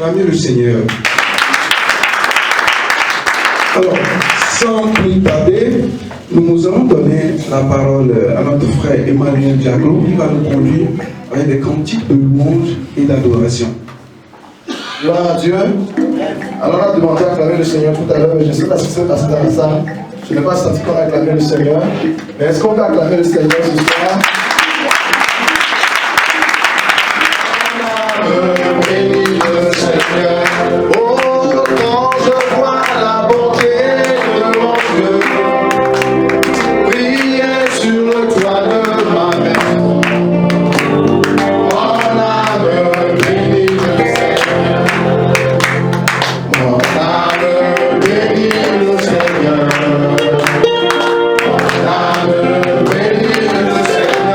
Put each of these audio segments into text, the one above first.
Acclamez le Seigneur. Alors, sans plus tarder, nous allons donner la parole à notre frère Emmanuel Diaglo, qui va nous conduire avec des cantiques de louange et d'adoration. Gloire à Dieu. Alors on a demandé à acclamer le Seigneur tout à l'heure, mais je ne sais pas si c'est passé dans la salle. Je n'ai pas senti qu'on a acclamé le Seigneur. Mais est-ce qu'on peut acclamer le Seigneur ce soir? Bénis le Seigneur. Oh, quand je vois la bonté de mon Dieu briller sur le toit de ma maison, mon âme bénit le Seigneur. Mon âme bénit le Seigneur. Mon âme bénit le Seigneur.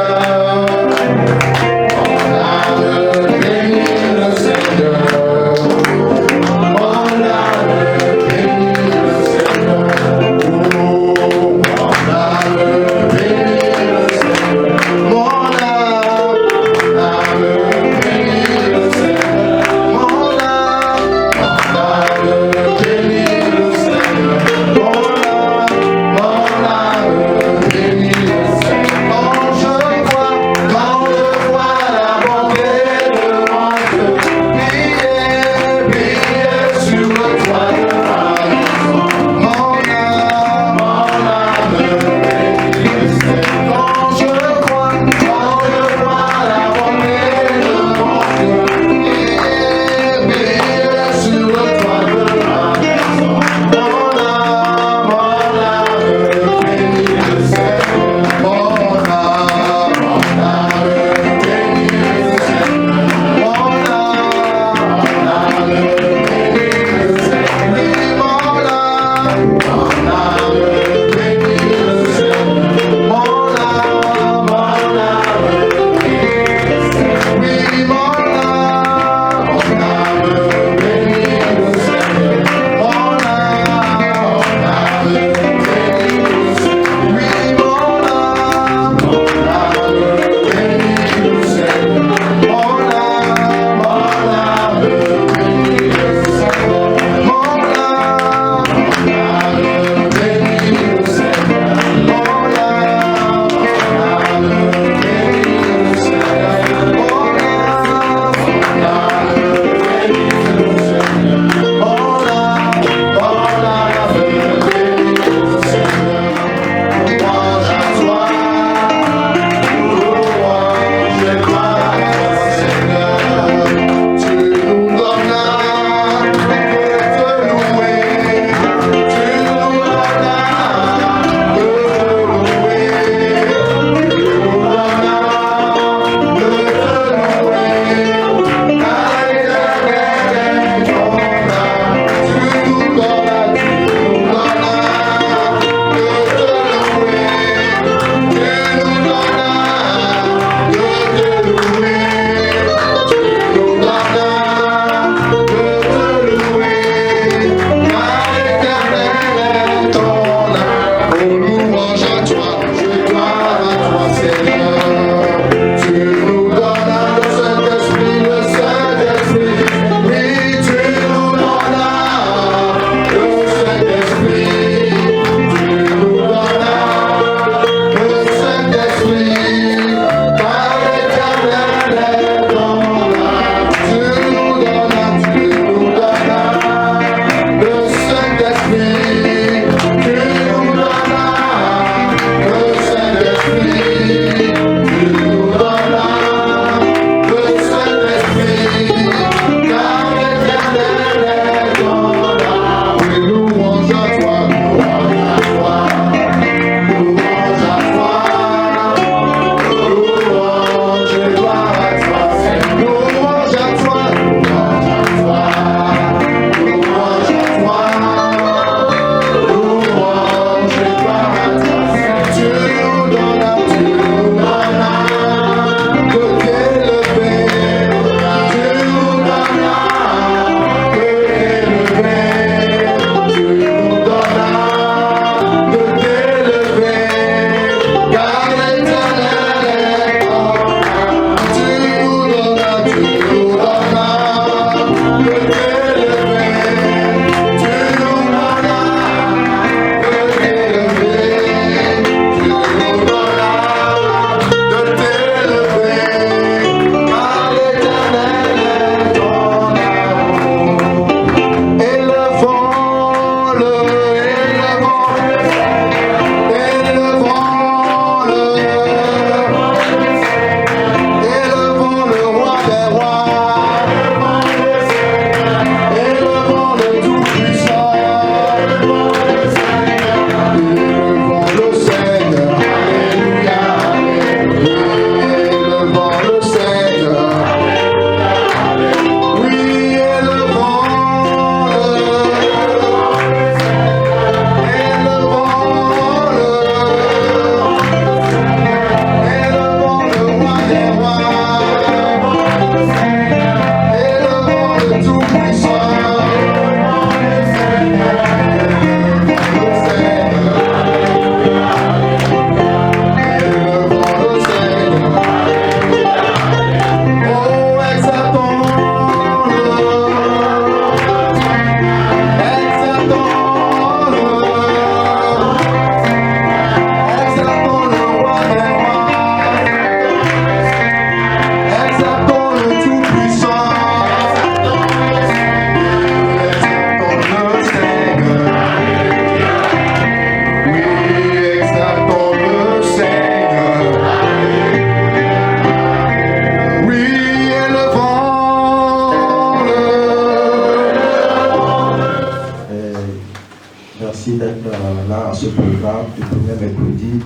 là, à ce programme du premier mercredi,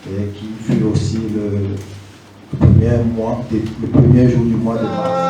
et qui fut aussi le premier jour du mois de mars.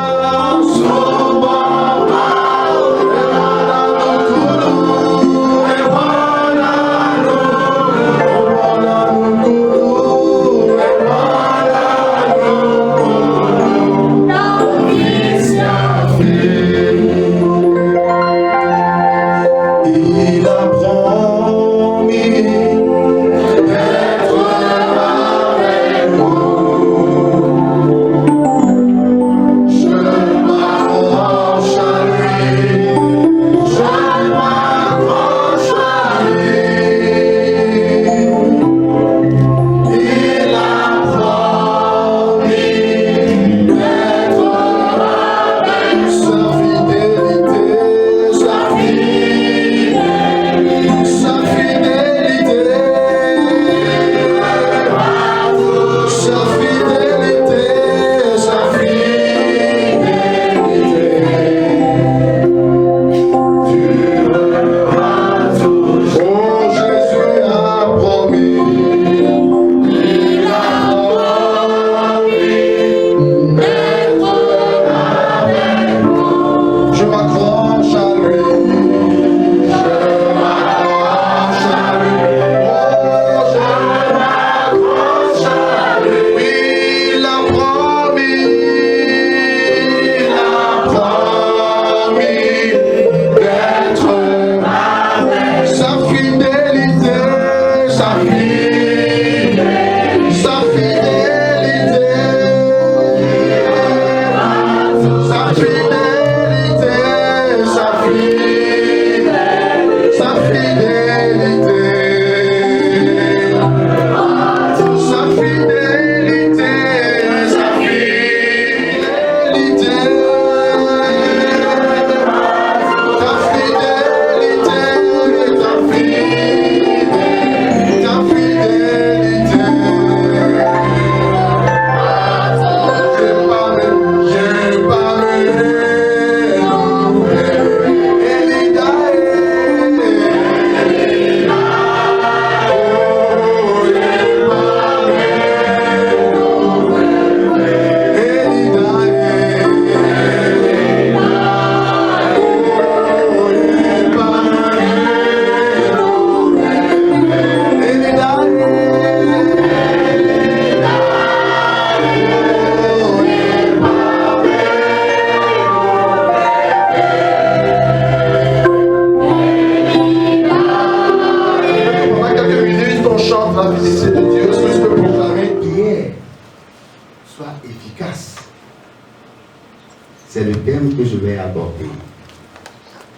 C'est le thème que je vais aborder.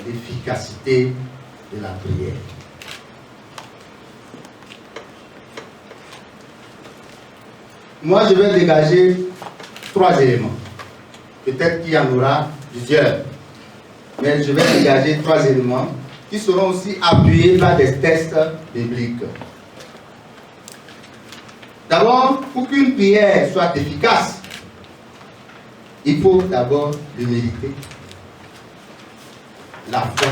L'efficacité de la prière. Moi, je vais dégager 3 éléments. Peut-être qu'il y en aura plusieurs. Mais je vais dégager 3 éléments qui seront aussi appuyés par des tests bibliques. D'abord, pour qu'une prière soit efficace, il faut d'abord l'humilité, la foi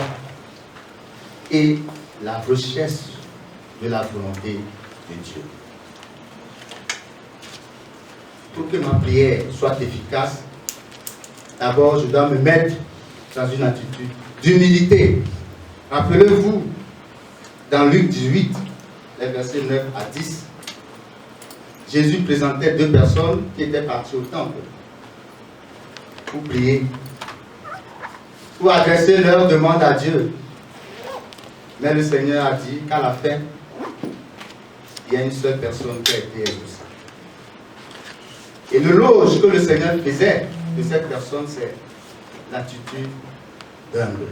et la recherche de la volonté de Dieu. Pour que ma prière soit efficace, d'abord je dois me mettre dans une attitude d'humilité. Rappelez-vous, dans Luc 18, les versets 9 à 10, Jésus présentait 2 personnes qui étaient parties au temple pour prier, pour adresser leur demande à Dieu. Mais le Seigneur a dit qu'à la fin, il y a une seule personne qui a été exaucée. Et l'éloge que le Seigneur faisait de cette personne, c'est l'attitude d'humble.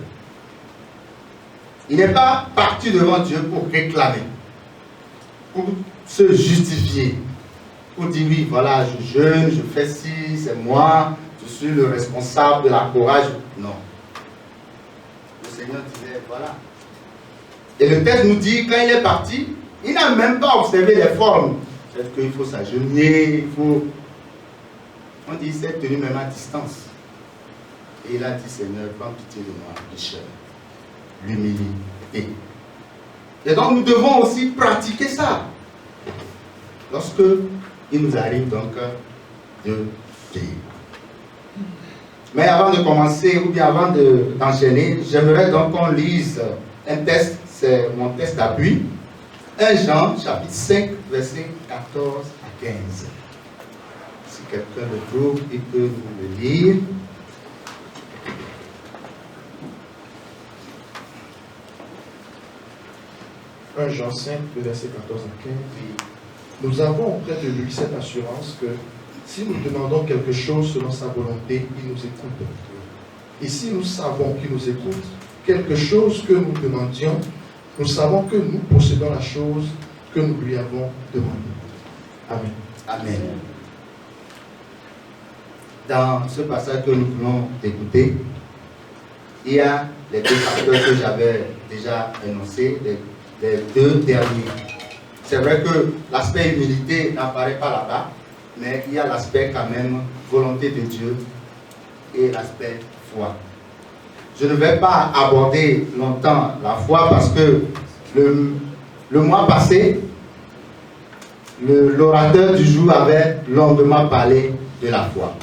Il n'est pas parti devant Dieu pour réclamer, pour se justifier, pour dire oui, voilà, je jeûne, je fais ci, c'est moi, je suis le responsable de la courage. Non. Le Seigneur disait, voilà. Et le texte nous dit, quand il est parti, il n'a même pas observé les formes. C'est-à-dire qu'il faut s'agenouiller, il faut... On dit, il s'est tenu même à distance. Et il a dit, Seigneur, prends pitié de moi, pécheur. L'humilité. Et donc nous devons aussi pratiquer ça. Lorsque il nous arrive donc de prier. Mais avant de commencer, ou bien avant d'enchaîner, j'aimerais donc qu'on lise un texte, c'est mon texte d'appui. 1 Jean, chapitre 5, versets 14 à 15. Si quelqu'un le trouve, il peut vous le lire. Jean 5, le verset 14 à 15 dit: Nous avons auprès de lui cette assurance que si nous demandons quelque chose selon sa volonté, il nous écoute. Et si nous savons qu'il nous écoute, quelque chose que nous demandions, nous savons que nous possédons la chose que nous lui avons demandée. Amen. Amen. Dans ce passage que nous voulons écouter, il y a les deux facteurs que j'avais déjà énoncés, les deux derniers. C'est vrai que l'aspect humilité n'apparaît pas là-bas, mais il y a l'aspect quand même volonté de Dieu et l'aspect foi. Je ne vais pas aborder longtemps la foi parce que le mois passé, l'orateur du jour avait longuement parlé de la foi.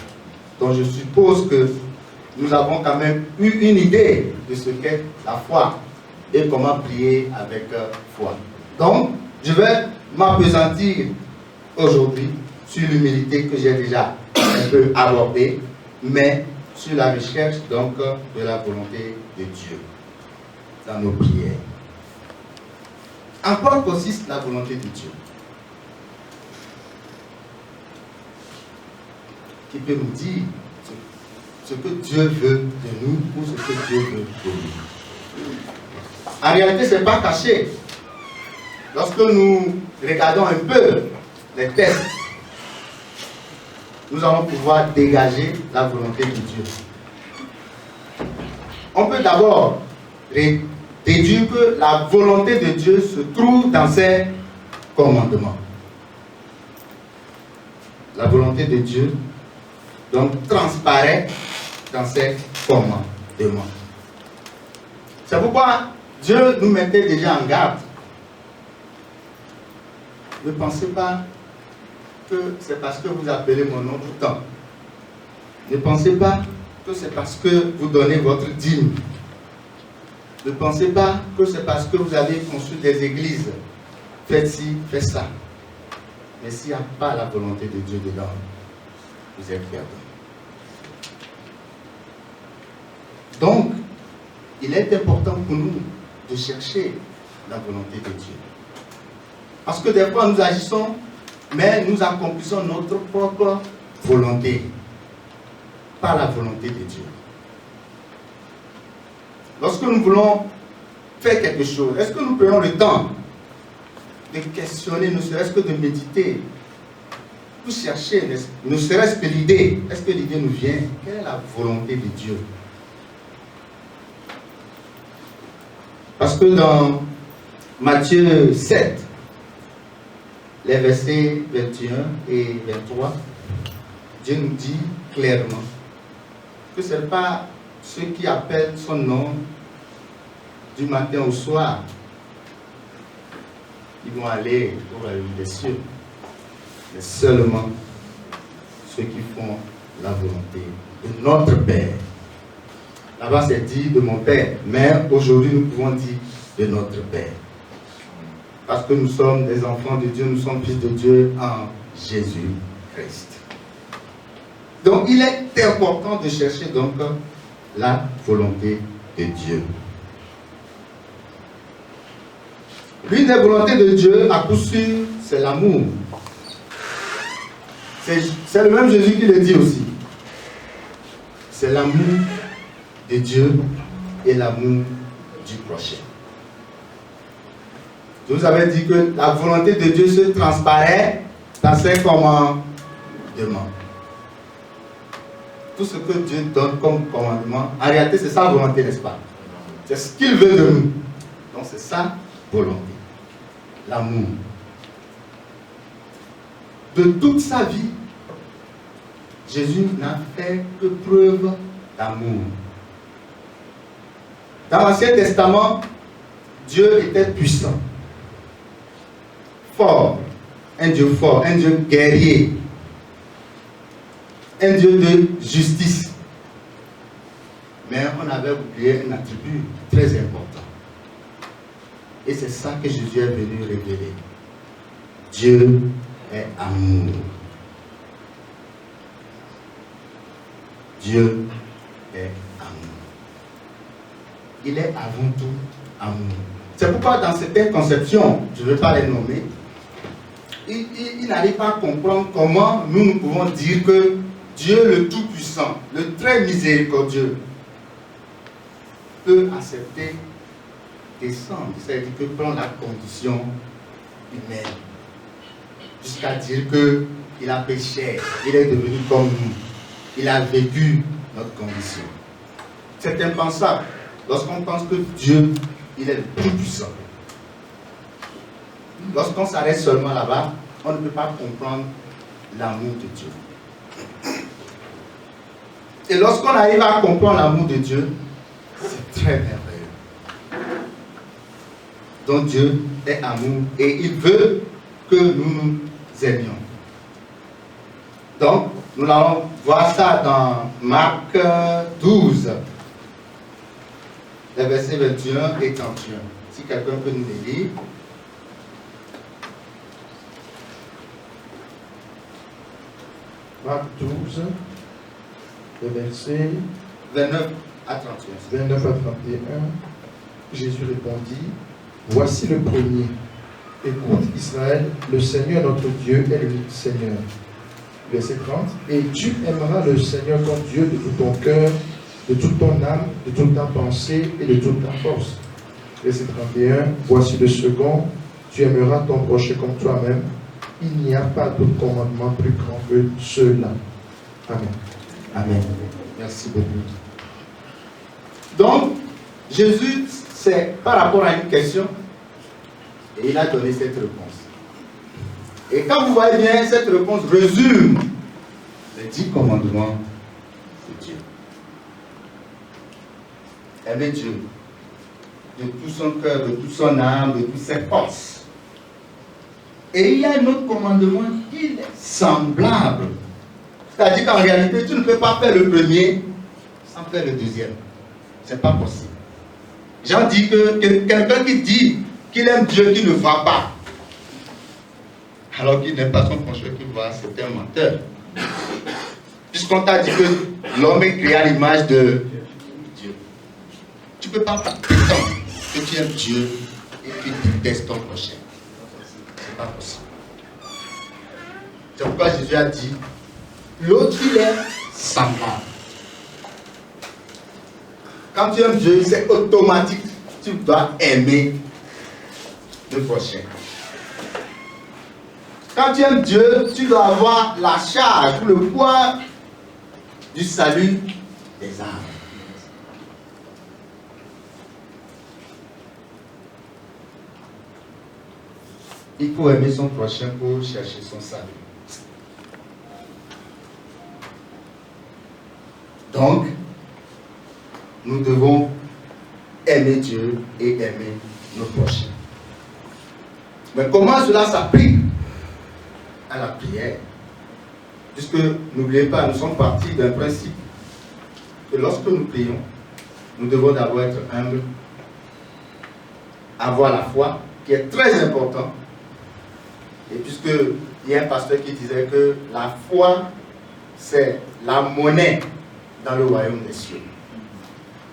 Donc je suppose que nous avons quand même eu une idée de ce qu'est la foi et comment prier avec foi. Donc, je vais m'appesantir aujourd'hui sur l'humilité que j'ai déjà un peu abordée, mais sur la recherche donc de la volonté de Dieu dans nos prières. En quoi consiste la volonté de Dieu? Qui peut nous dire ce que Dieu veut de nous ou ce que Dieu veut de nous? En réalité, ce n'est pas caché. Lorsque nous regardons un peu les textes, nous allons pouvoir dégager la volonté de Dieu. On peut d'abord déduire que la volonté de Dieu se trouve dans ses commandements. La volonté de Dieu donc transparaît dans ses commandements. C'est pourquoi Dieu nous mettait déjà en garde. Ne pensez pas que c'est parce que vous appelez mon nom tout le temps. Ne pensez pas que c'est parce que vous donnez votre dîme. Ne pensez pas que c'est parce que vous avez construit des églises. Faites ci, faites ça. Mais s'il n'y a pas la volonté de Dieu dedans, vous êtes perdus. Donc, il est important pour nous de chercher la volonté de Dieu. Parce que des fois, nous agissons, mais nous accomplissons notre propre volonté, pas la volonté de Dieu. Lorsque nous voulons faire quelque chose, est-ce que nous prenons le temps de questionner, ne serait-ce que de méditer, pour chercher, ne serait-ce que l'idée, est-ce que l'idée nous vient? Quelle est la volonté de Dieu? Parce que dans Matthieu 7, les versets 21 et 23, Dieu nous dit clairement que ce n'est pas ceux qui appellent son nom du matin au soir, ils vont aller au royaume des cieux, mais seulement ceux qui font la volonté de notre Père. Là-bas, c'est dit de mon Père, mais aujourd'hui, nous pouvons dire de notre Père. Parce que nous sommes des enfants de Dieu, nous sommes fils de Dieu en Jésus-Christ. Donc, il est important de chercher donc la volonté de Dieu. L'une des volontés de Dieu, à coup sûr, c'est l'amour. C'est le même Jésus qui le dit aussi. C'est l'amour de Dieu et l'amour du prochain. Je vous avais dit que la volonté de Dieu se transparaît dans ses commandements. Tout ce que Dieu donne comme commandement, en réalité, c'est sa volonté, n'est-ce pas? C'est ce qu'il veut de nous. Donc, c'est sa volonté. L'amour. De toute sa vie, Jésus n'a fait que preuve d'amour. Dans l'Ancien Testament, Dieu était puissant. fort, un Dieu guerrier, un Dieu de justice. Mais on avait oublié un attribut très important. Et c'est ça que Jésus est venu révéler. Dieu est amour. Dieu est amour. Il est avant tout amour. C'est pourquoi dans certaines conceptions, je ne vais pas les nommer, il n'arrive pas à comprendre comment nous pouvons dire que Dieu le Tout-Puissant, le très miséricordieux, peut accepter descendre, c'est-à-dire que prendre la condition humaine, jusqu'à dire qu'il a péché, il est devenu comme nous, il a vécu notre condition. C'est impensable lorsqu'on pense que Dieu, il est le Tout-Puissant. Lorsqu'on s'arrête seulement là-bas, on ne peut pas comprendre l'amour de Dieu. Et lorsqu'on arrive à comprendre l'amour de Dieu, c'est très merveilleux. Donc Dieu est amour et il veut que nous nous aimions. Donc, nous allons voir ça dans Marc 12, les versets 21 et 31. Si quelqu'un peut nous les lire. Marc 12, les versets 29 à 31. 29 à 31, Jésus répondit, voici le premier. Écoute Israël, le Seigneur notre Dieu est le Seigneur. Verset 30, et tu aimeras le Seigneur ton Dieu de tout ton cœur, de toute ton âme, de toute ta pensée et de toute ta force. Verset 31, voici le second, tu aimeras ton prochain comme toi-même. Il n'y a pas d'autre commandement plus grand que ceux-là. Amen. Amen. Merci beaucoup. Donc, Jésus, c'est par rapport à une question, et il a donné cette réponse. Et quand vous voyez bien, cette réponse résume les 10 commandements de Dieu. Aimer Dieu de tout son cœur, de toute son âme, de toutes ses forces. Et il y a un autre commandement qui est semblable. C'est-à-dire qu'en réalité, tu ne peux pas faire le premier sans faire le deuxième. Ce n'est pas possible. Jean dit que quelqu'un qui dit qu'il aime Dieu, qui ne voit pas, alors qu'il n'aime pas son prochain qui voit, c'est un menteur. Puisqu'on t'a dit que l'homme est créé à l'image de Dieu. Tu ne peux pas prétendre que tu aimes Dieu et que tu détestes ton prochain. C'est pas possible. C'est pourquoi Jésus a dit, l'autre il est semblable. Quand tu aimes Dieu, c'est automatique. Tu dois aimer le prochain. Quand tu aimes Dieu, tu dois avoir la charge ou le poids du salut des âmes. Il faut aimer son prochain pour chercher son salut. Donc, nous devons aimer Dieu et aimer nos prochains. Mais comment cela s'applique à la prière? Puisque, n'oubliez pas, nous sommes partis d'un principe que lorsque nous prions, nous devons d'abord être humbles, avoir la foi, qui est très important. Et puisqu'il y a un pasteur qui disait que la foi, c'est la monnaie dans le royaume des cieux.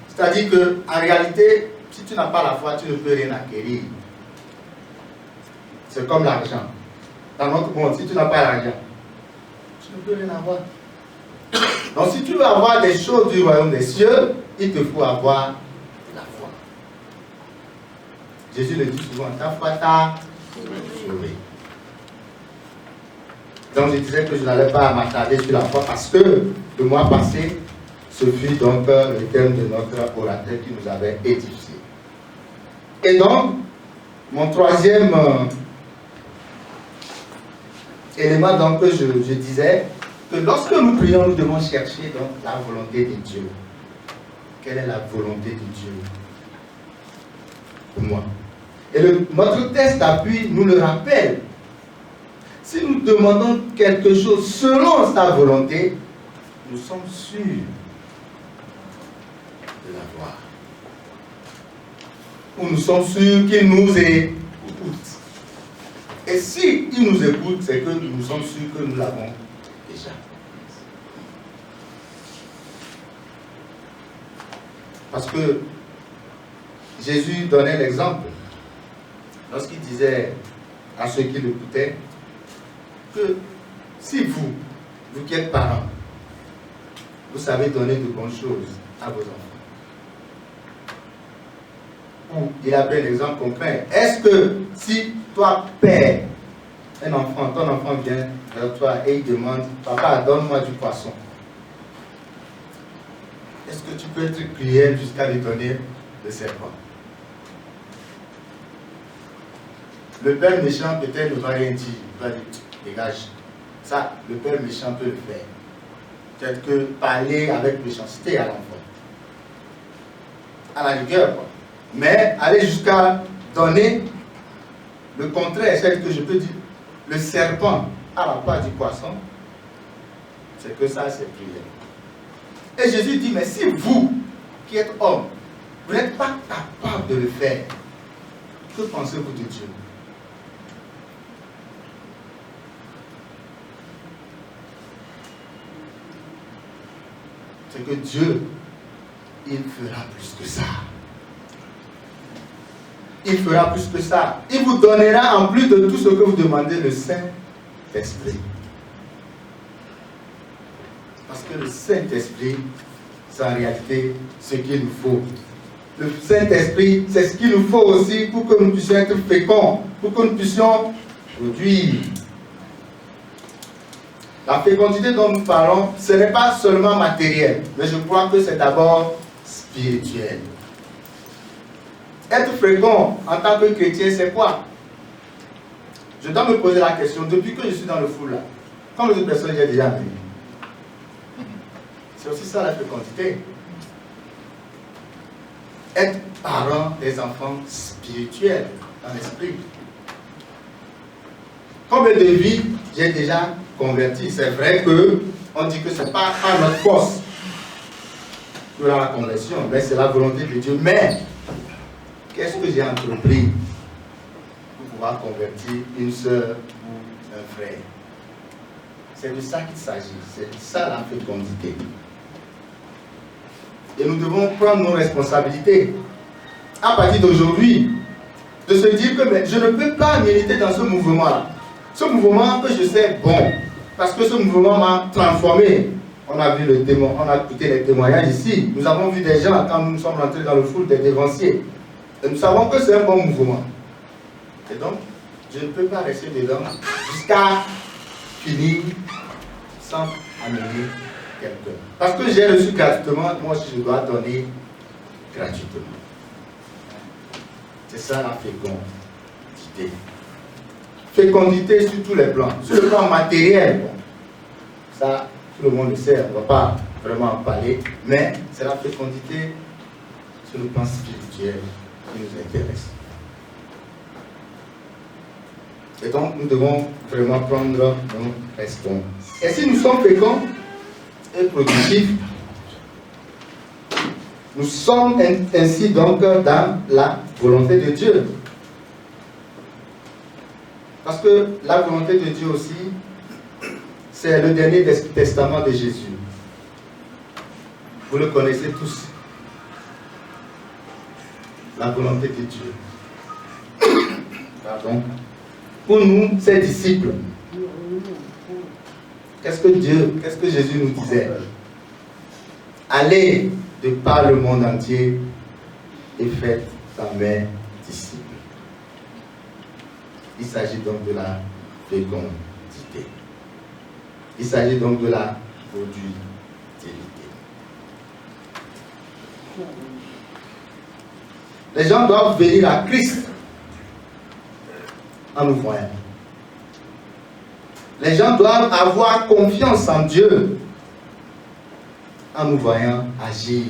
C'est-à-dire qu'en réalité, si tu n'as pas la foi, tu ne peux rien acquérir. C'est comme l'argent. Dans notre monde, si tu n'as pas l'argent, tu ne peux rien avoir. Donc si tu veux avoir des choses du royaume des cieux, il te faut avoir la foi. Jésus le dit souvent, ta foi t'a sauvé. Donc je disais que je n'allais pas m'attarder sur la foi parce que le mois passé, ce fut donc le thème de notre orateur qui nous avait édifié. Et donc, mon troisième élément donc, que je disais, que lorsque nous prions, nous devons chercher donc, la volonté de Dieu. Quelle est la volonté de Dieu pour moi? Et notre texte d'appui nous le rappelle nous demandons quelque chose selon sa volonté, nous sommes sûrs de l'avoir. Ou nous sommes sûrs qu'il nous écoute. Et si il nous écoute, c'est que nous sommes sûrs que nous l'avons déjà. Parce que Jésus donnait l'exemple lorsqu'il disait à ceux qui l'écoutaient que si vous qui êtes parents, vous savez donner de bonnes choses à vos enfants. Ou il a pris l'exemple concret. Est-ce que si toi, père, un enfant, ton enfant vient vers toi et il demande, papa, donne-moi du poisson. Est-ce que tu peux être cruel jusqu'à lui donner le serpent? Le père méchant peut-être ne va rien dire. Il va dire, dégage. Ça, le père méchant peut le faire. Peut-être que parler avec méchanceté à l'enfant. À la rigueur, quoi. Mais aller jusqu'à donner le contraire, c'est que je peux dire, le serpent à la place du poisson, c'est que ça, c'est cruel. Et Jésus dit, mais si vous, qui êtes homme, vous n'êtes pas capable de le faire, que pensez-vous de Dieu? C'est que Dieu, il fera plus que ça. Il fera plus que ça. Il vous donnera en plus de tout ce que vous demandez le Saint-Esprit. Parce que le Saint-Esprit, c'est en réalité ce qu'il nous faut. Le Saint-Esprit, c'est ce qu'il nous faut aussi pour que nous puissions être féconds, pour que nous puissions produire. La fécondité dont nous parlons, ce n'est pas seulement matériel, mais je crois que c'est d'abord spirituel. Être fécond en tant que chrétien, c'est quoi? Je dois me poser la question, depuis que je suis dans le fou là, combien de personnes j'ai déjà amené? C'est aussi ça la fécondité. Être parent des enfants spirituels dans l'esprit. Combien de vies j'ai déjà converti? C'est vrai que on dit que ce n'est pas à notre force pour la conversion, mais c'est la volonté de Dieu. Mais qu'est-ce que j'ai entrepris pour pouvoir convertir une soeur ou un frère? C'est de ça qu'il s'agit. C'est ça la fécondité. Et nous devons prendre nos responsabilités à partir d'aujourd'hui, de se dire que mais je ne peux pas militer dans ce mouvement-là. Ce mouvement que je sais bon, parce que ce mouvement m'a transformé. On a vu le témoin, on a écouté les témoignages ici. Nous avons vu des gens quand nous sommes rentrés dans le foule des dévanciers. Et nous savons que c'est un bon mouvement. Et donc, je ne peux pas rester dedans jusqu'à finir sans amener quelqu'un. Parce que j'ai reçu gratuitement, moi aussi je dois donner gratuitement. C'est ça la fécondité. Fécondité sur tous les plans. Sur le plan matériel, bon, ça, tout le monde le sait, on ne va pas vraiment en parler, mais c'est la fécondité sur le plan spirituel qui nous intéresse. Et donc, nous devons vraiment prendre nos responsabilités. Et si nous sommes féconds et productifs, nous sommes ainsi donc dans la volonté de Dieu. Parce que la volonté de Dieu aussi, c'est le dernier testament de Jésus. Vous le connaissez tous. La volonté de Dieu. Pardon. Pour nous, ses disciples, qu'est-ce que Jésus nous disait? Allez de par le monde entier et faites en mes disciples. Il s'agit donc de la fécondité. Il s'agit donc de la productivité. Les gens doivent venir à Christ en nous voyant. Les gens doivent avoir confiance en Dieu en nous voyant agir.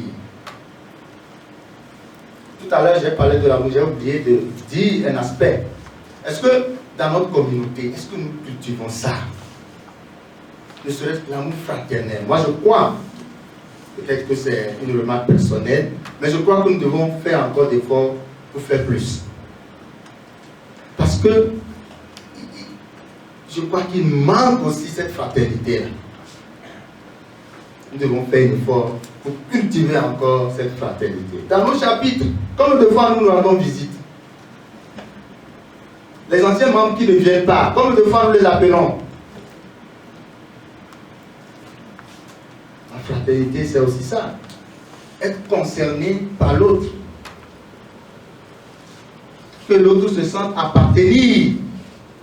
Tout à l'heure, j'ai parlé de l'amour, j'ai oublié de dire un aspect. Est-ce que dans notre communauté, est-ce que nous cultivons ça? Ne serait-ce que l'amour fraternel. Moi, je crois, peut-être que c'est une remarque personnelle, mais je crois que nous devons faire encore d'efforts pour faire plus. Parce que je crois qu'il manque aussi cette fraternité-là. Nous devons faire un effort pour cultiver encore cette fraternité. Dans nos chapitres, comme de fois nous rendons visite, les anciens membres qui ne viennent pas, comme de fois nous les appelons. La fraternité, c'est aussi ça. Être concerné par l'autre. Que l'autre se sente appartenir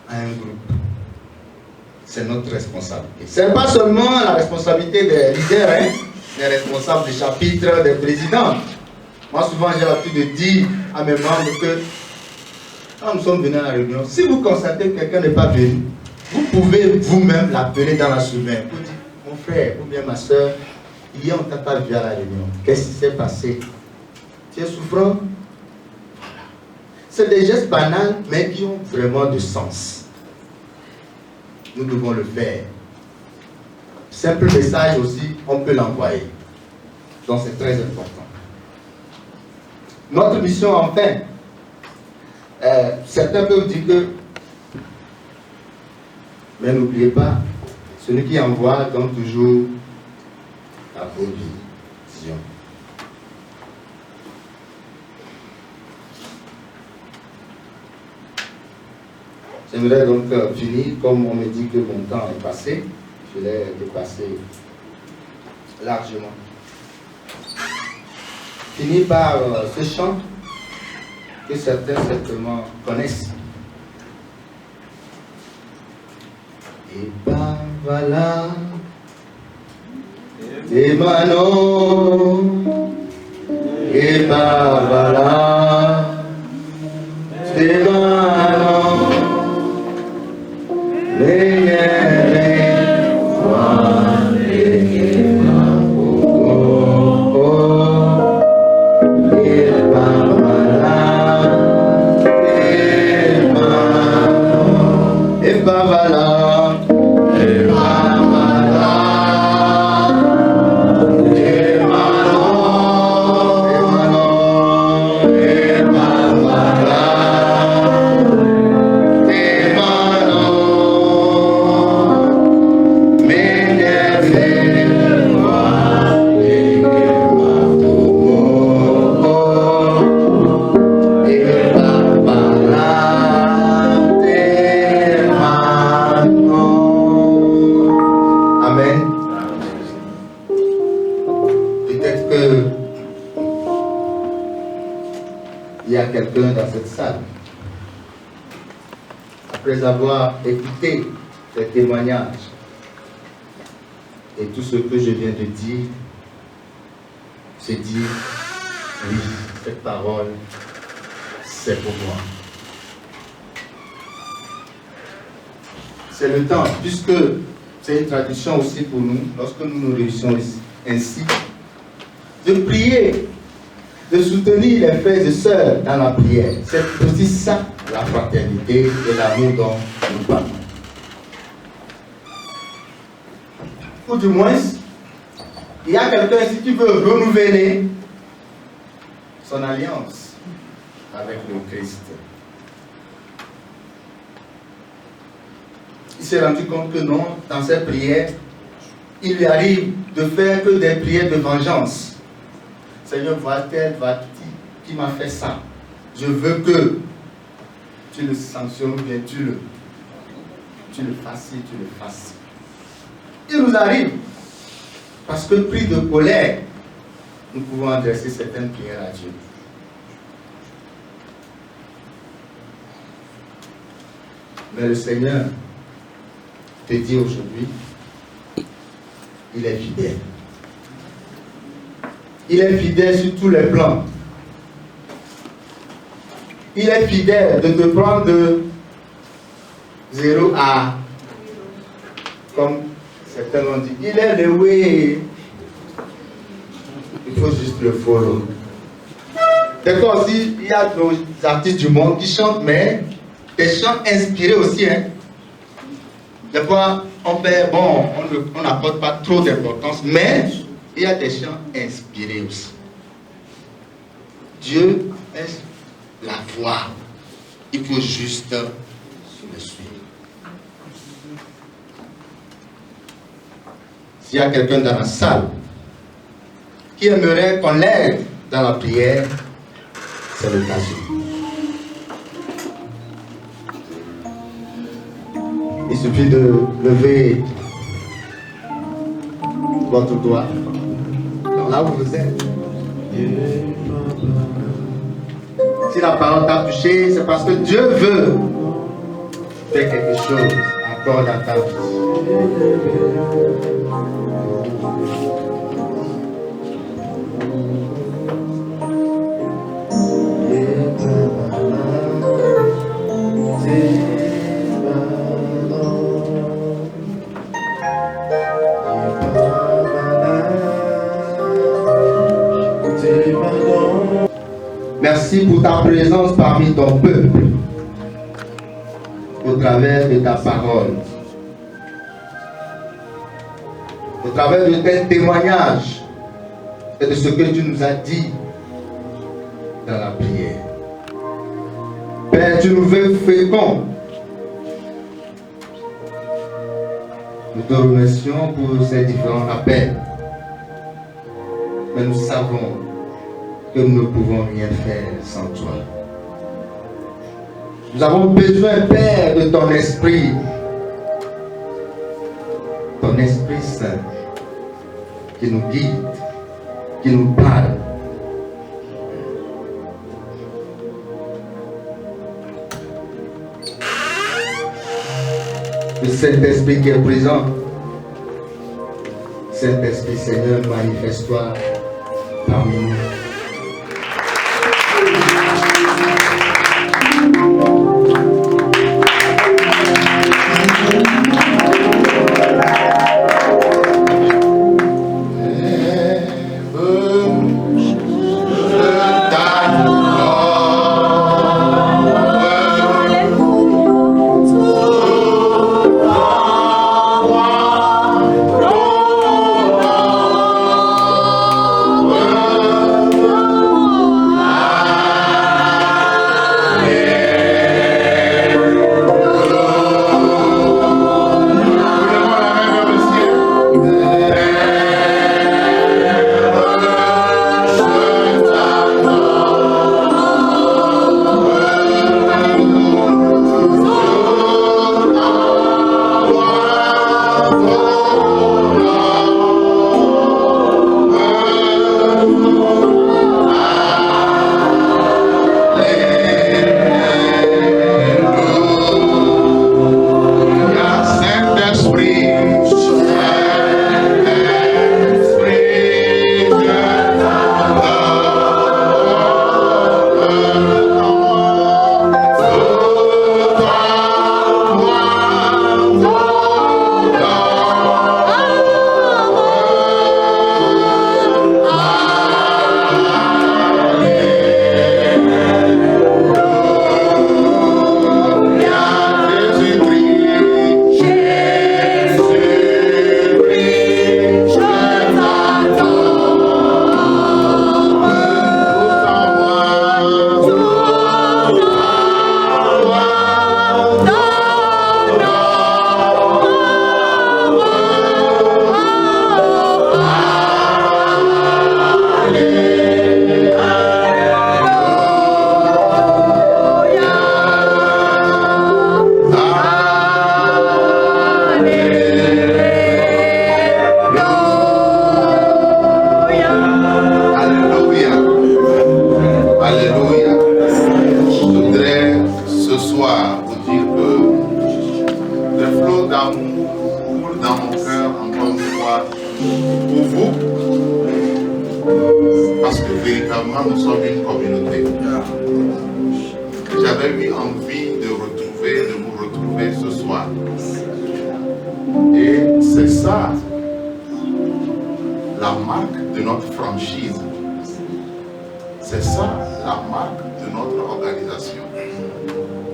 à un groupe. C'est notre responsabilité. Ce n'est pas seulement la responsabilité des leaders, des responsables des chapitres, des présidents. Moi, souvent, j'ai l'habitude de dire à mes membres que quand nous sommes venus à la réunion, si vous constatez que quelqu'un n'est pas venu, vous pouvez vous-même l'appeler dans la semaine pour dire, mon frère ou bien ma soeur, hier on ne t'a pas vu à la réunion. Qu'est-ce qui s'est passé? Tu es souffrant? C'est des gestes banals, mais qui ont vraiment du sens. Nous devons le faire. Simple message aussi, on peut l'envoyer. Donc c'est très important. Notre mission, enfin, certains peuvent dire que, mais n'oubliez pas, celui qui envoie donne toujours la provision. J'aimerais donc finir, comme on me dit que mon temps est passé, je l'ai dépassé largement. Finir par ce chant que certains certainement connaissent. Et ben voilà, et Manon, et ben voilà, et Manon. Après avoir écouté les témoignages et tout ce que je viens de dire, se dire, oui, cette parole, c'est pour moi. C'est le temps, puisque c'est une tradition aussi pour nous, lorsque nous nous réunissons ainsi, de prier, de soutenir les frères et sœurs dans la prière. C'est aussi ça, la fraternité et l'amour dont nous parlons. Ou du moins, il y a quelqu'un ici qui veut renouveler son alliance avec le Christ. Il s'est rendu compte que non, dans cette prière, il lui arrive de faire que des prières de vengeance. Seigneur, va-t-elle, qui m'a fait ça? Je veux que tu le sanctionnes ou bien tu le fasses, tu le fasses. Il nous arrive, parce que pris de colère, nous pouvons adresser certaines prières à Dieu. Mais le Seigneur te dit aujourd'hui, il est fidèle. Il est fidèle sur tous les plans. Il est fidèle de te prendre de 0 à, comme certains l'ont dit, il est le way. Il faut juste le follow. D'accord, aussi, il y a nos artistes du monde qui chantent, mais des chants inspirés aussi. Hein. Des fois, on n'accorde pas trop d'importance, mais il y a des chants inspirés aussi. Dieu est la voix. Il faut juste le suivre. S'il y a quelqu'un dans la salle qui aimerait qu'on l'aide dans la prière, c'est l'occasion. Il suffit de lever votre doigt là où vous êtes. Si la parole t'a touché, c'est parce que Dieu veut faire quelque chose encore dans ta vie. Merci pour ta présence parmi ton peuple, au travers de ta parole, au travers de tes témoignages et de ce que tu nous as dit dans la prière. Père, tu nous veux féconds. Nous te remercions pour ces différents appels, mais nous savons que nous ne pouvons rien faire sans toi. Nous avons besoin, Père, de ton Esprit Saint, qui nous guide, qui nous parle. Le Saint-Esprit qui est présent, Saint-Esprit, Seigneur, manifeste-toi parmi nous.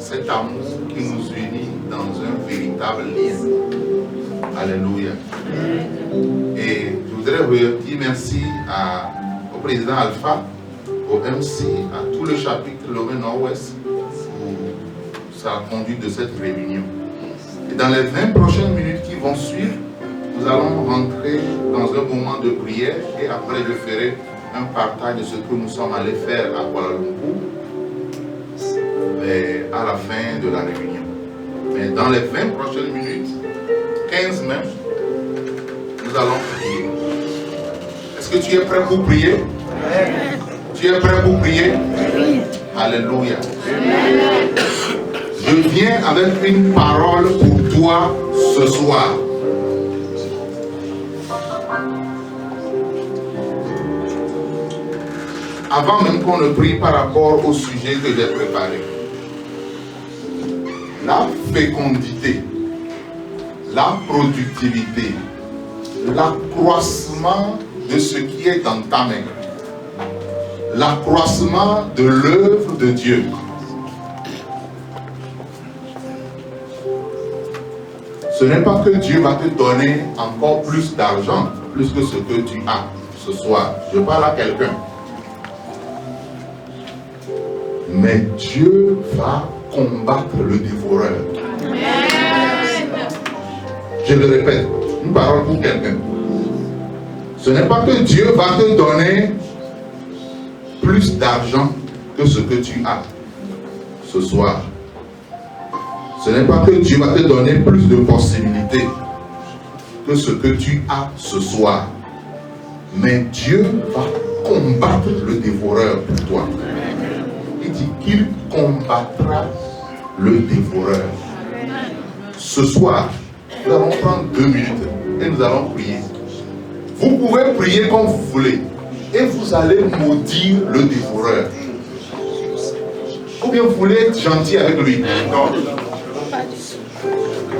cet amour qui nous unit dans un véritable lien. Alléluia. Et je voudrais dire merci au président Alpha, au MC, à tout le chapitre Lomé Nord-Ouest pour sa conduite de cette réunion. Et dans les 20 prochaines minutes qui vont suivre, nous allons rentrer dans un moment de prière et après je ferai un partage de ce que nous sommes allés faire à Kuala Lumpur à la fin de la réunion. Mais dans les 20 prochaines minutes, 15 même, nous allons prier. Est-ce que tu es prêt pour prier? Tu es prêt pour prier? Alléluia. Je viens avec une parole pour toi ce soir. Avant même qu'on ne prie par rapport au sujet que j'ai préparé, la fécondité, la productivité, l'accroissement de ce qui est dans ta main, l'accroissement de l'œuvre de Dieu. Ce n'est pas que Dieu va te donner encore plus d'argent, plus que ce que tu as ce soir. Je parle à quelqu'un. Mais Dieu va combattre le dévoreur. Je le répète, une parole pour quelqu'un. Ce n'est pas que Dieu va te donner plus d'argent que ce que tu as ce soir. Ce n'est pas que Dieu va te donner plus de possibilités que ce que tu as ce soir. Mais Dieu va combattre le dévoreur pour toi. Il dit qu'il combattra le dévoreur. Ce soir, nous allons prendre 2 minutes et nous allons prier. Vous pouvez prier comme vous voulez et vous allez maudire le dévoreur. Ou bien vous voulez être gentil avec lui. Non.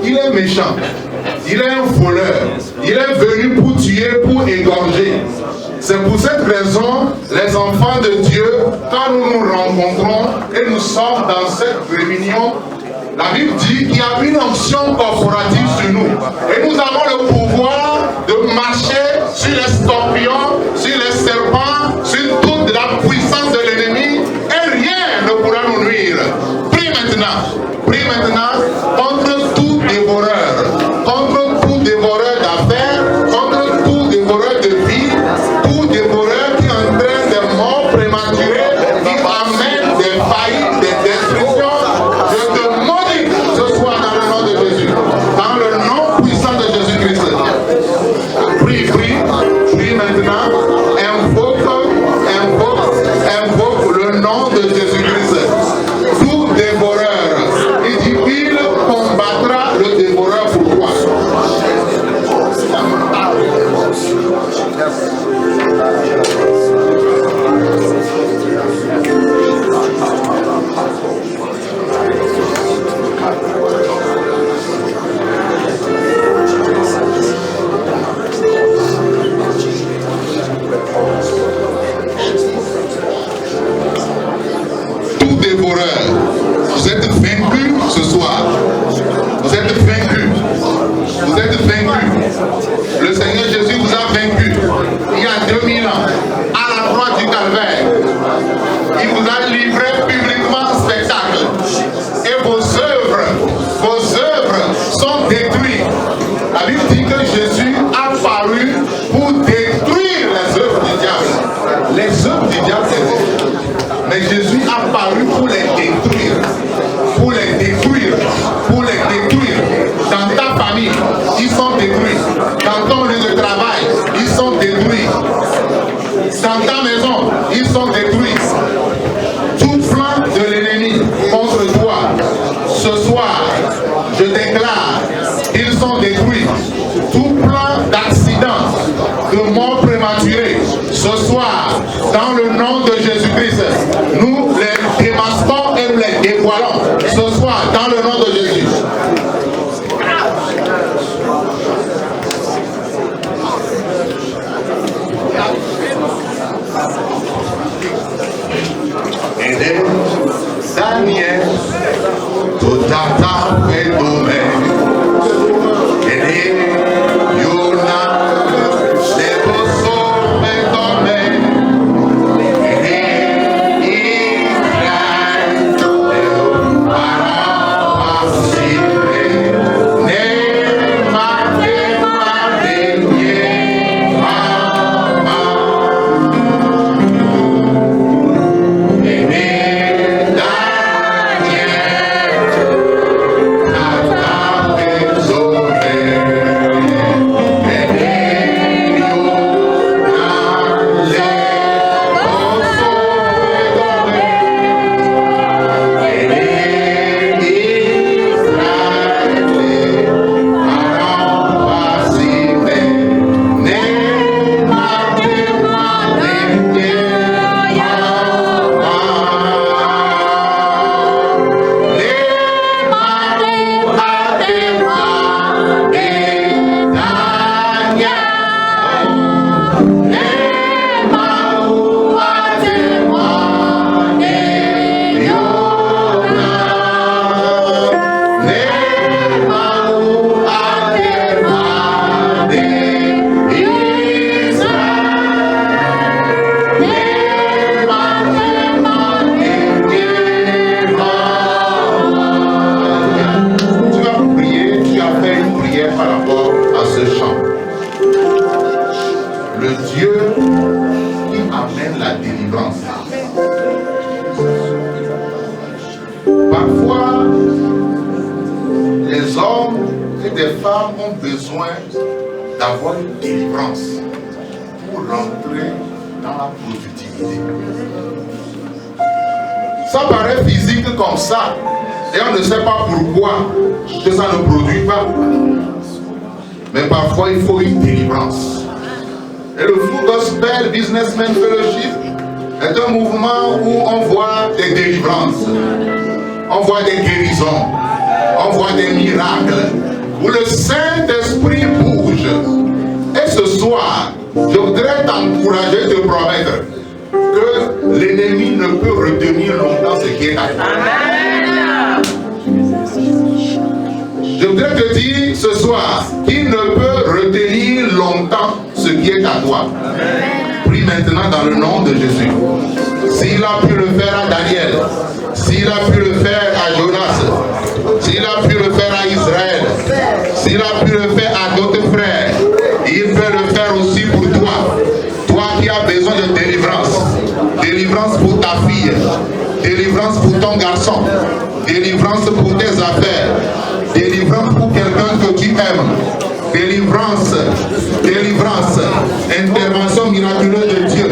Il est méchant, il est un voleur, il est venu pour tuer, pour égorger. C'est pour cette raison, les enfants de Dieu, quand nous nous rencontrons et nous sommes dans cette réunion, la Bible dit qu'il y a une onction corporative sur nous. Et nous avons le pouvoir de marcher sur les scorpions, sur les serpents, sur toute la puissance de l'ennemi, et rien ne pourra nous nuire. Prie maintenant contre tout dévoreur, contre tout dévoreur d'affaires, contre tout dévoreur de vie, tout dévoreur qui entraîne des morts prématurées, qui amène des faillites, des destructions. Je te maudis ce soir dans le nom de Jésus, dans le nom puissant de Jésus-Christ. Prie maintenant, invoque le nom de Jésus-Christ. Tout dévoreur, il dit qu'il combattra le dévoreur pour toi. Tout dévoreur, vous êtes vaincu ce soir. Vous êtes vaincu. Vous êtes vaincu. Le Seigneur Jésus vous a vaincu il y a 2000 ans à la croix du Calvaire. Il vous a livré publiquement en spectacle. Et vos œuvres sont détruites. La Bible dit que Jésus a paru pour détruire les œuvres du diable. Les œuvres du diable, c'est mais Jésus a paru pour les détruire. Pour les détruire. Pour les détruire. Dans ta famille, ils sont détruits. Dans ton lieu de travail, ils sont détruits. Dans ta maison, ils sont détruits. Tout plan de l'ennemi contre toi, ce soir, je déclare, ils sont détruits. Tout plan d'accident, de mort prématurée, ce soir, dans le nom de Jésus-Christ, nous les démasquons et nous les dévoilons. Ce soir, dans le nom de Jésus. Et Daniel Parfois, les hommes et des femmes ont besoin d'avoir une délivrance pour rentrer dans la productivité. Ça paraît physique comme ça, et on ne sait pas pourquoi que ça ne produit pas. Mais parfois, il faut une délivrance. Et le Full Gospel Businessman Fellowship est un mouvement où on voit des délivrances, on voit des guérisons, on voit des miracles, où le Saint-Esprit bouge. Et ce soir, je voudrais t'encourager, te promettre que l'ennemi ne peut retenir longtemps ce qui est à toi. Je voudrais te dire ce soir qu'il ne peut retenir longtemps ce qui est à toi. Prie maintenant dans le nom de Jésus. S'il a pu le faire à Daniel, s'il a pu le faire à Jonas, s'il a pu le faire à Israël, s'il a pu le faire à d'autres frères, il peut le faire aussi pour toi. Toi qui as besoin de délivrance. Délivrance pour ta fille, délivrance pour ton garçon, délivrance pour tes affaires, délivrance pour quelqu'un que tu aimes, délivrance, délivrance, intervention miraculeuse de Dieu.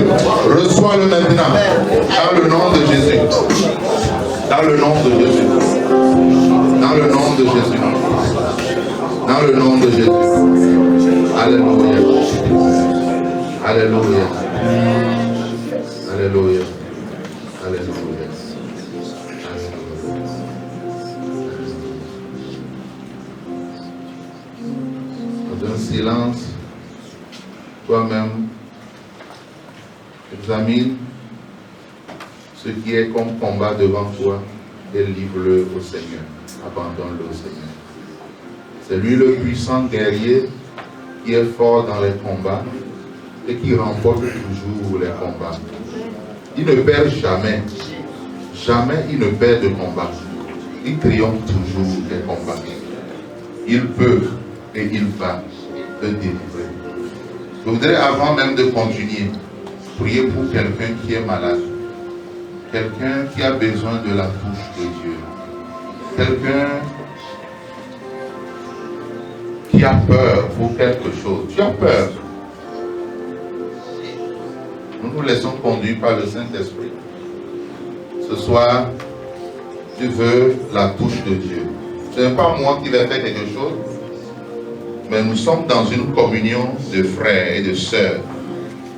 Reçois-le maintenant, dans le nom de Jésus. Dans le nom de Jésus. Dans le nom de Jésus. Dans le nom de Jésus. Alléluia. Alléluia. Alléluia. Alléluia. Dans un silence, toi-même, examine ce qui est comme combat devant toi et livre-le au Seigneur. Abandonne-le au Seigneur. C'est lui le puissant guerrier qui est fort dans les combats et qui remporte toujours les combats. Il ne perd jamais. Jamais il ne perd de combat. Il triomphe toujours des combats. Il peut et il va te délivrer. Je voudrais, avant même de continuer, prier pour quelqu'un qui est malade. Quelqu'un qui a besoin de la touche de Dieu. Quelqu'un qui a peur pour quelque chose. Tu as peur. Nous nous laissons conduire par le Saint-Esprit. Ce soir, tu veux la touche de Dieu. Ce n'est pas moi qui vais faire quelque chose, mais nous sommes dans une communion de frères et de sœurs,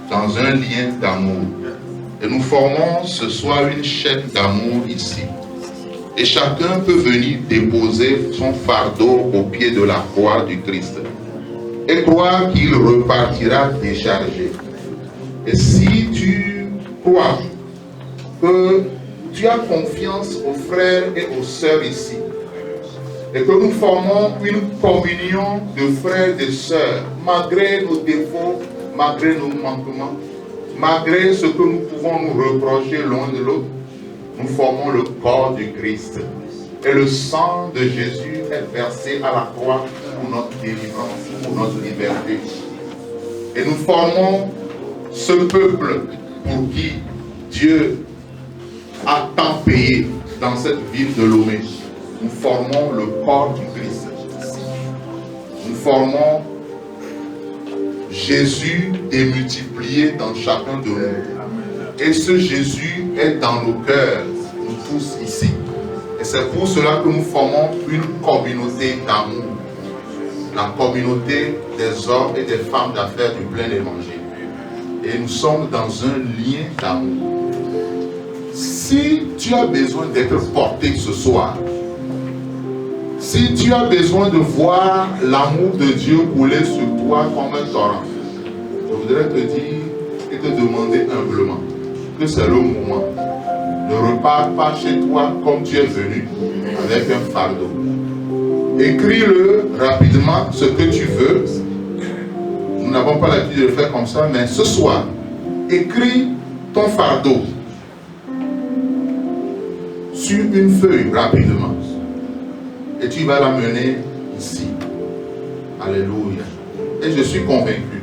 dans un lien d'amour. Et nous formons ce soir une chaîne d'amour ici. Et chacun peut venir déposer son fardeau au pied de la croix du Christ. Et croire qu'il repartira déchargé. Et si tu crois que tu as confiance aux frères et aux sœurs ici, et que nous formons une communion de frères et de sœurs, malgré nos défauts, malgré nos manquements, malgré ce que nous pouvons nous reprocher l'un de l'autre, nous formons le corps du Christ. Et le sang de Jésus est versé à la croix pour notre délivrance, pour notre liberté. Et nous formons ce peuple pour qui Dieu a tant payé dans cette ville de Lomé. Nous formons le corps du Christ. Nous formons Jésus démultiplié dans chacun de nous. Et ce Jésus est dans nos cœurs, nous tous ici. Et c'est pour cela que nous formons une communauté d'amour. La communauté des hommes et des femmes d'affaires du plein évangile. Et nous sommes dans un lien d'amour. Si tu as besoin d'être porté ce soir, si tu as besoin de voir l'amour de Dieu couler sur toi comme un torrent, je voudrais te dire et te demander humblement que c'est le moment. Ne repars pas chez toi comme tu es venu, avec un fardeau. Écris-le rapidement ce que tu veux. Nous n'avons pas l'habitude de le faire comme ça, mais ce soir, écris ton fardeau sur une feuille rapidement. Et tu vas l'amener ici. Alléluia. Et je suis convaincu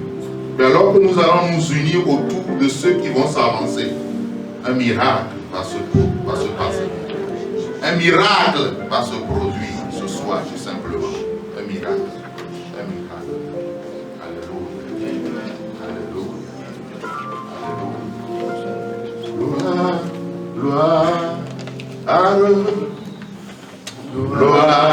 que alors que nous allons nous unir autour de ceux qui vont s'avancer, un miracle va se passer. Un miracle va se produire ce soir, tout simplement. Un miracle. Un miracle. Alléluia. Alléluia. Gloire. Gloire.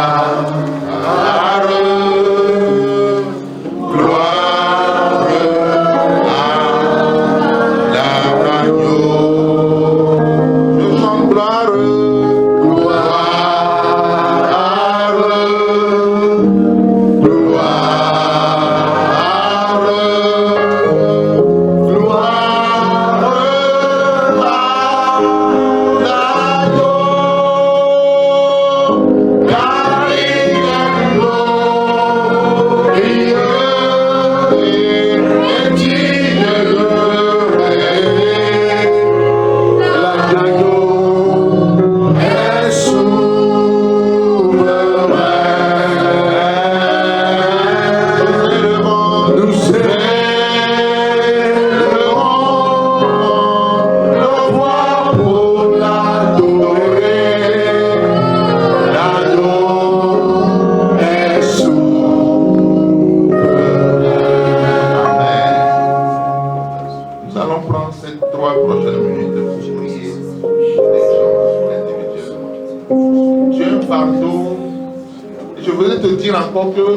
Encore que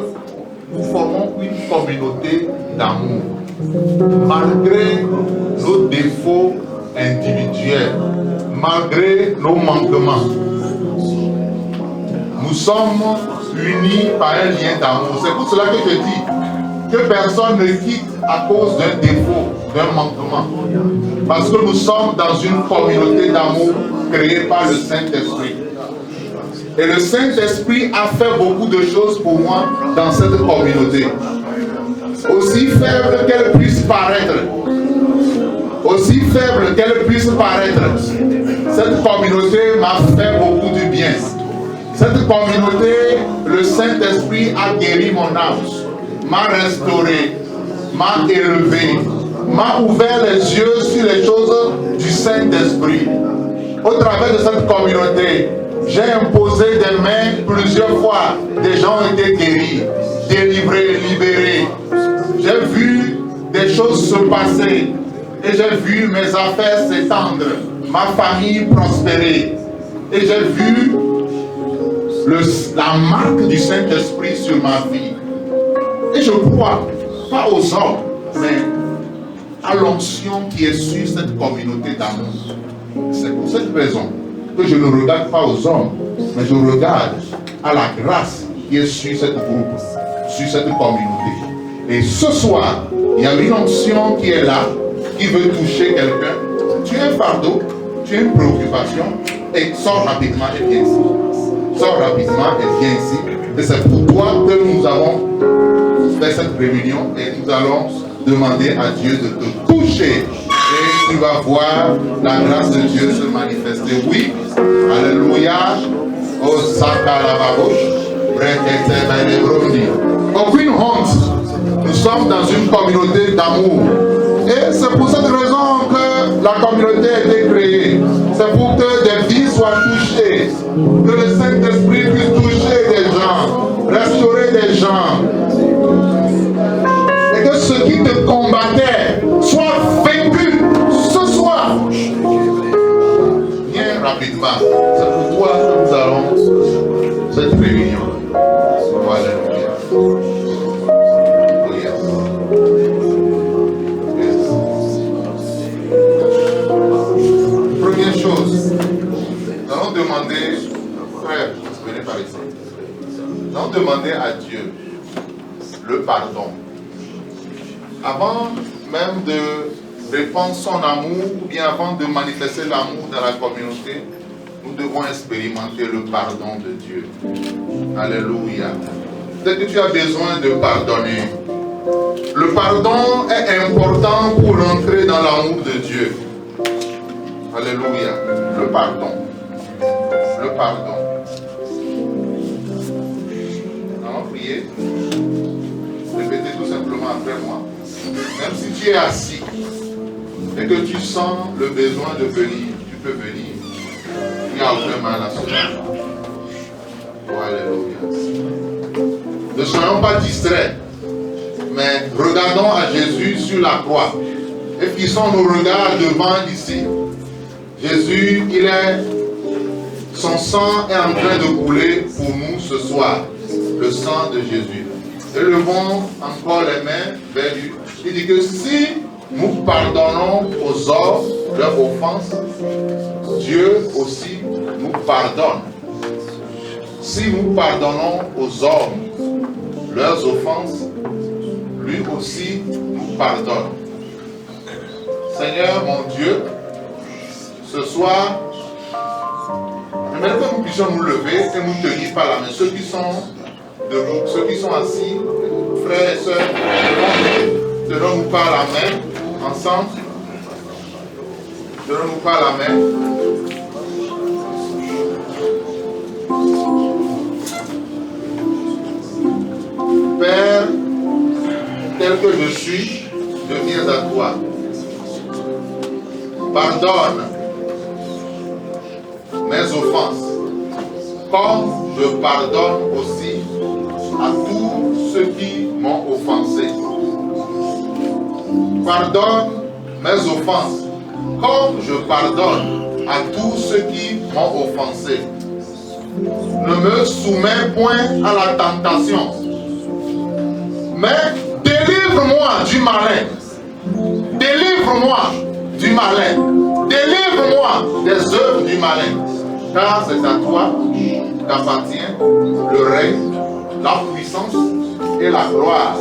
nous formons une communauté d'amour, malgré nos défauts individuels, malgré nos manquements. Nous sommes unis par un lien d'amour. C'est pour cela que je dis que personne ne quitte à cause d'un défaut, d'un manquement. Parce que nous sommes dans une communauté d'amour créée par le Saint-Esprit. Et le Saint-Esprit a fait beaucoup de choses pour moi dans cette communauté. Aussi faible qu'elle puisse paraître, cette communauté m'a fait beaucoup de bien. Cette communauté, le Saint-Esprit a guéri mon âme, m'a restauré, m'a élevé, m'a ouvert les yeux sur les choses du Saint-Esprit. Au travers de cette communauté, j'ai imposé des mains plusieurs fois. Des gens ont été guéris, délivrés, libérés. J'ai vu des choses se passer. Et j'ai vu mes affaires s'étendre. Ma famille prospérer. Et j'ai vu la marque du Saint-Esprit sur ma vie. Et je crois, pas aux hommes, mais à l'onction qui est sur cette communauté d'amour. C'est pour cette raison que je ne regarde pas aux hommes, mais je regarde à la grâce qui est sur cette groupe, sur cette communauté. Et ce soir, il y a une onction qui est là, qui veut toucher quelqu'un. Tu as un fardeau, tu as une préoccupation, et sors rapidement et viens ici. Sors rapidement et viens ici. Et c'est pour toi que nous avons fait cette réunion et nous allons demander à Dieu de te toucher. Et tu vas voir la grâce de Dieu se manifester. Oui, alléluia. Oh, aucune honte. Nous sommes dans une communauté d'amour. Et c'est pour cette raison que la communauté a été créée. C'est pour que des vies soient touchées. Que le Saint-Esprit puisse toucher des gens. Restaurer des gens. Et que ceux qui te combattaient soient vaincus ce soir. Viens rapidement. C'est pour toi que nous allons cette réunion. Alléluia. Première chose, nous allons demander, frère, venez par ici. Nous allons demander à Dieu le pardon. Avant même de répandre son amour, ou bien avant de manifester l'amour dans la communauté, nous devons expérimenter le pardon de Dieu. Alléluia. Peut-être que tu as besoin de pardonner. Le pardon est important pour entrer dans l'amour de Dieu. Alléluia. Le pardon. Le pardon. Nous allons prier. Répétez tout simplement après moi. Même si tu es assis et que tu sens le besoin de venir, tu peux venir. Il n'y n'y a aucun mal à cela. Oh, alléluia. Ne soyons pas distraits, mais regardons à Jésus sur la croix et fixons nos regards devant ici. Jésus, son sang est en train de couler pour nous ce soir, le sang de Jésus. Élevons encore les mains vers lui. Il dit que si nous pardonnons aux hommes leurs offenses, Dieu aussi nous pardonne. Si nous pardonnons aux hommes leurs offenses, lui aussi nous pardonne. Seigneur mon Dieu, ce soir, j'aimerais que nous puissions nous lever et nous tenir par la main. Ceux qui sont debout, ceux qui sont assis, frères et sœurs, tenons-nous par la main, ensemble. Tenons-nous par la main. Père, tel que je suis, je viens à toi. Pardonne mes offenses, comme je pardonne aussi à tous ceux qui m'ont offensé. Pardonne mes offenses, comme je pardonne à tous ceux qui m'ont offensé. Ne me soumets point à la tentation, mais délivre-moi du malin. Délivre-moi du malin. Délivre-moi des œuvres du malin. Car c'est à toi qu'appartient le règne, la puissance et la gloire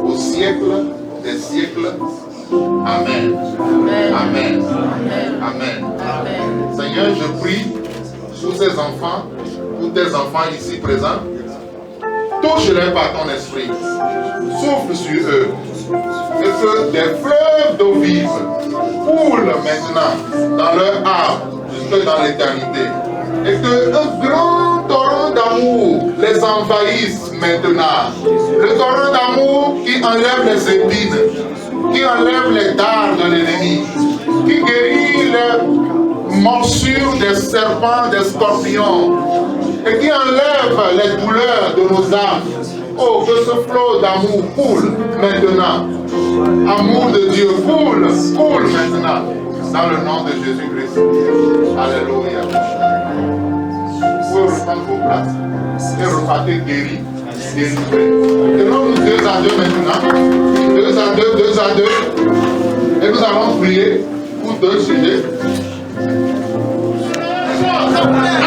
au siècle des siècles. Amen. Amen. Amen. Amen. Seigneur, je prie pour ces enfants, pour tes enfants ici présents. Touche-les par ton esprit. Souffle sur eux. Et que des fleuves d'eau vive coulent maintenant dans leur âme jusque dans l'éternité. Et qu'un grand torrent d'amour les envahisse maintenant. Le torrent d'amour qui enlève les épines, qui enlève les dards de l'ennemi, qui guérit les morsures des serpents, des scorpions, et qui enlève les douleurs de nos âmes. Oh, que ce flot d'amour coule maintenant. Amour de Dieu coule maintenant. Dans le nom de Jésus-Christ. Alléluia. Vous pouvez reprendre vos places et repartez guéris, délivrés. Tenons-nous 2 à 2 maintenant. 2 à 2, 2 à 2. Et nous allons prier pour 2 sujets.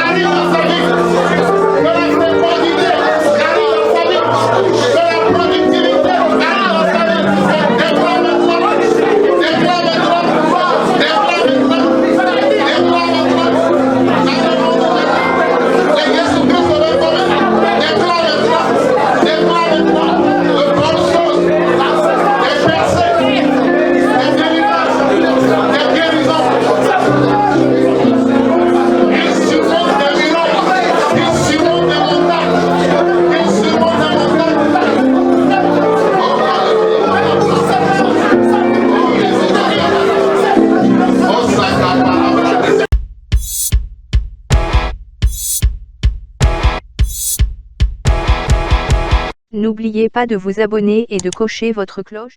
Arrive dans sa vie. Que la fécondité arrive dans sa vie. Que la productivité arrive dans sa vie. Déclare maintenant. Déclare maintenant. Déclare maintenant. Déclare maintenant. Dans le nom de Jésus. Et Jésus-Christ se réforme. Déclare maintenant. Déclare maintenant. De bonnes choses. Des percées. Des délivrances. Des guérisons. N'oubliez pas de vous abonner et de cocher votre cloche.